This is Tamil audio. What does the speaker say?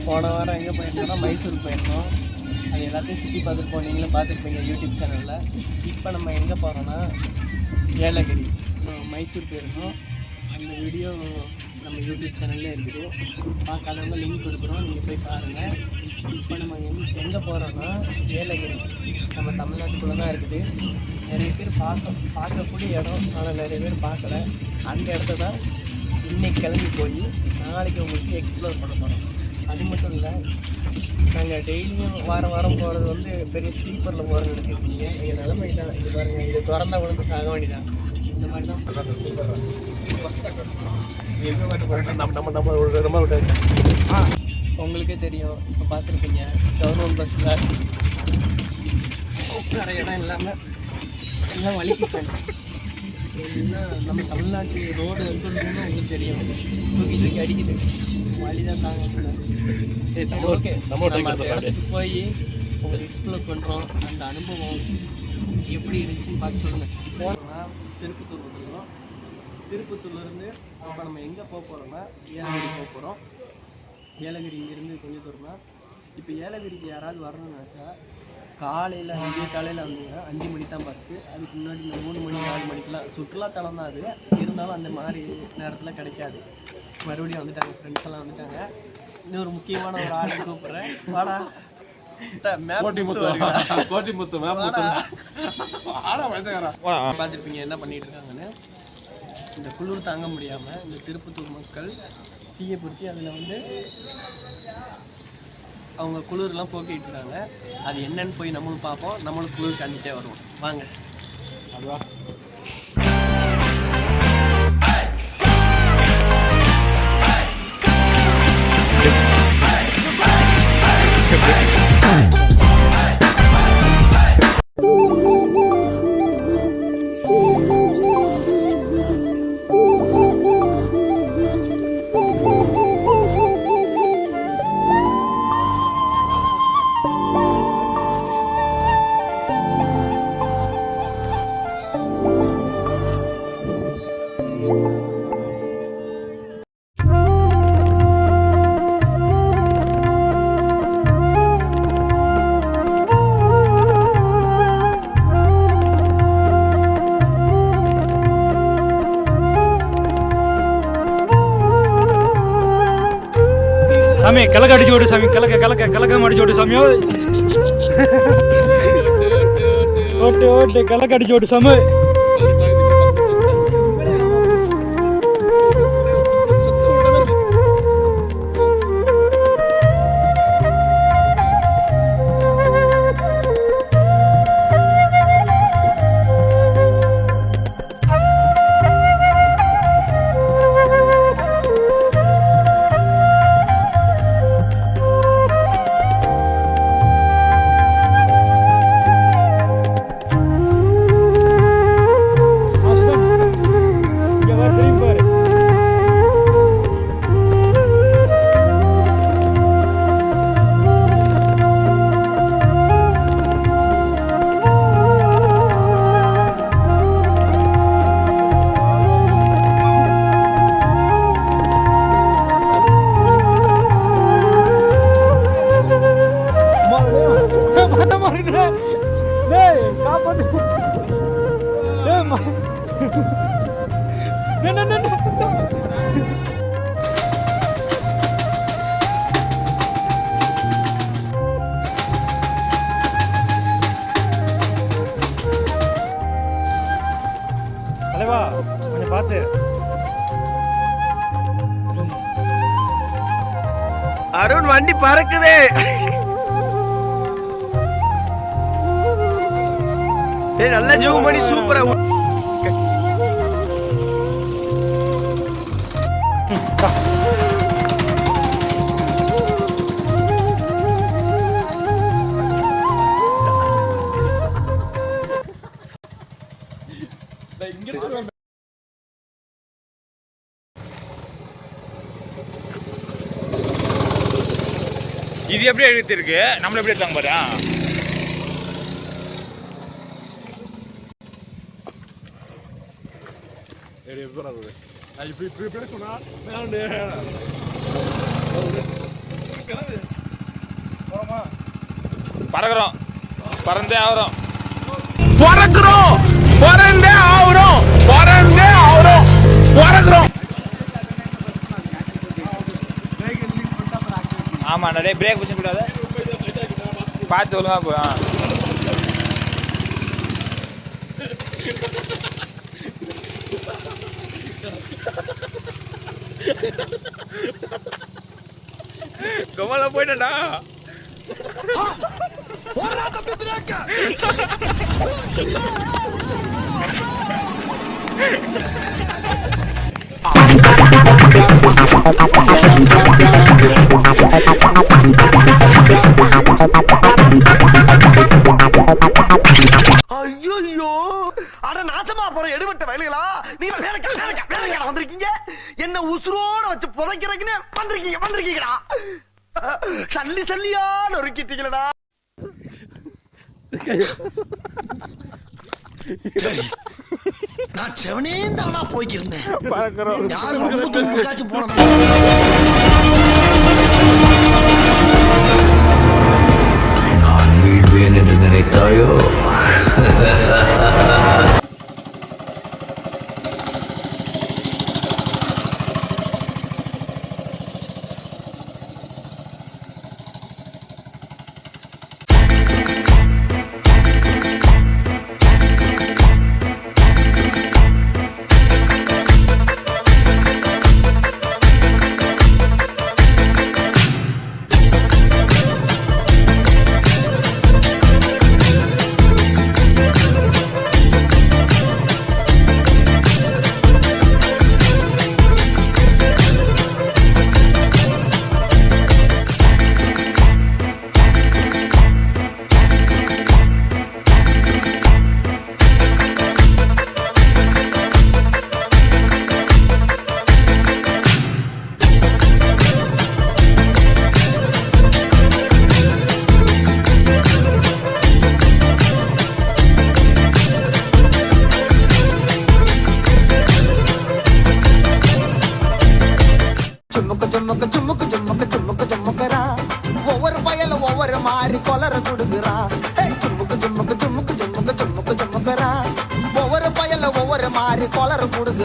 போன வாரம் எங்கே போயிருந்தோம்னா மைசூர் போயிருந்தோம். அது எல்லாத்தையும் சுற்றி பார்த்துருப்போம், நீங்களும் பார்த்துருப்பீங்க யூடியூப் சேனலில். இப்போ நம்ம எங்கே போகிறோன்னா ஏலகிரி, மைசூர் போயிருந்தோம். அந்த வீடியோ நம்ம யூடியூப் சேனல்லே இருக்குது, பார்க்காதவங்க லிங்க் கொடுக்குறோம், நீங்கள் போய் பாருங்கள். இப்போ நம்ம எங்கே போகிறோன்னா ஏலகிரி, நம்ம தமிழ்நாட்டுக்குள்ளே தான் இருக்குது. நிறைய பேர் பார்க்கக்கூடிய இடம், ஆனால் நிறைய பேர் பார்க்கல. அந்த இடத்த தான் இன்னைக்கு கிளம்பி போய் நாளைக்கு உங்களுக்கு எக்ஸ்ப்ளோர் பண்ண போகிறோம். அது மட்டும் இல்லை, நாங்கள் டெய்லியும் வாரம் போகிறது வந்து பெரிய ஸ்லீப்பரில் போகிறது நினச்சிருக்கீங்க. எங்கள் நிலைமை தான் இது பாருங்கள், இது திறந்தா விழுந்து சாக வேண்டியதான். இந்த மாதிரி தான் உங்களுக்கே தெரியும். இப்போ பார்த்துருப்பீங்க கவர்மெண்ட் பஸ்ஸில் உட்கார இடம் இல்லாமல் எல்லாம் வலிக்கு ஃப்ரெண்ட்ஸ். ஏன்னா நம்ம தமிழ்நாட்டு ரோடு எங்கே இருக்குன்னு உங்களுக்கு தெரியும், தூக்கி அடிக்குது, வலி தான் தாங்க. ஓகே, நம்ம அந்த இடத்துக்கு போய் உங்களுக்கு எக்ஸ்ப்ளோர் பண்ணுறோம். அந்த அனுபவம் எப்படி இருந்துச்சுன்னு பார்த்து சொல்லுங்கள். போனோம்னா திருப்பத்தூர் வந்துருக்கோம். திருப்பத்தூர்லேருந்து இப்போ நம்ம எங்கே போக போகிறோம்னா ஏலகிரி போக போகிறோம். ஏலகிரி இங்கேருந்து கொஞ்சம் தூரம் தான். இப்போ ஏலகிரிக்கு யாராவது வரணும்னு நினச்சா காலையில் வந்தீங்க, 5 மணிக்கு தான் பஸ்ஸு. அதுக்கு முன்னாடி இந்த 3 மணி 4 மணிக்கெலாம் சுற்றுலாத்தலம் தான் அது. இருந்தாலும் அந்த மாதிரி நேரத்தில் கிடைக்காது. மறுபடியும் வந்துட்டாங்க, ஃப்ரெண்ட்ஸ் எல்லாம் வந்துட்டாங்க. இன்னொரு முக்கியமான ஒரு ஆளை கூப்பிட்றேன், வாடா. பார்த்துருப்பீங்க என்ன பண்ணிட்டு இருக்காங்கன்னு. இந்த குளிர் தாங்க முடியாமல் இந்த திருப்பத்தூர் மக்கள் தீயை பிடிச்சி அதில் வந்து அவங்க குளிர்லாம் போக்கிட்டு இருக்காங்க. அது என்னன்னு போய் நம்மளும் பார்ப்போம், நம்மளும் குளிர் கண்டிட்டே வருவோம். வாங்க. அதுவா சாமி கலக்க அடிச்சு ஓடு சாமி, கலக்க அடிச்சு ஓடு சாமி, ஓட்டு கலக்க அடிச்சு ஓடு சாமி. தலைவா கொஞ்சம் பார்த்து. அருண் வண்டி பறக்குதே. நல்ல ஜூம் பண்ணி சூப்பரா. இது எப்படி எடுத்திருக்கு, நம்மள எப்படி எடுத்தாங்க பாரு. பறக்குறோம், பறந்தே ஆகுறோம், பறக்குறோம், பறந்தே ஆகுறோம், பறந்தே ஆகுறோம், பறக்குறோம். ஆமா நிறைய பிரேக் பிடிச்ச கூடாது, பார்த்து ஒழுங்கா போ. கமலா போயிட்டா ஐயோ, அட நாசமா போற எடுபட்ட வயலுகளா, நீ வேலைக்கார வந்திருக்கீங்க, என்ன உசுரோட வச்சு புதைக்கிறதுக்குன்னு வந்திருக்கீங்கடா. சல்லி சல்லியா நொறுக்கிட்டீங்களடா. நான் செவனே தானா போய்க்கிருந்தேன். யாரும் போன நான் வீழ்வேன் என்று நினைத்தாயோ? சும்முக்குறா, ஒவ்வொரு பயல ஒவ்வொரு மாதிரி கொலர கொடுக்குறான். சும்முக்குறா, ஒவ்வொரு பயல ஒவ்வொரு மாதிரி கொலர கொடுக்கு.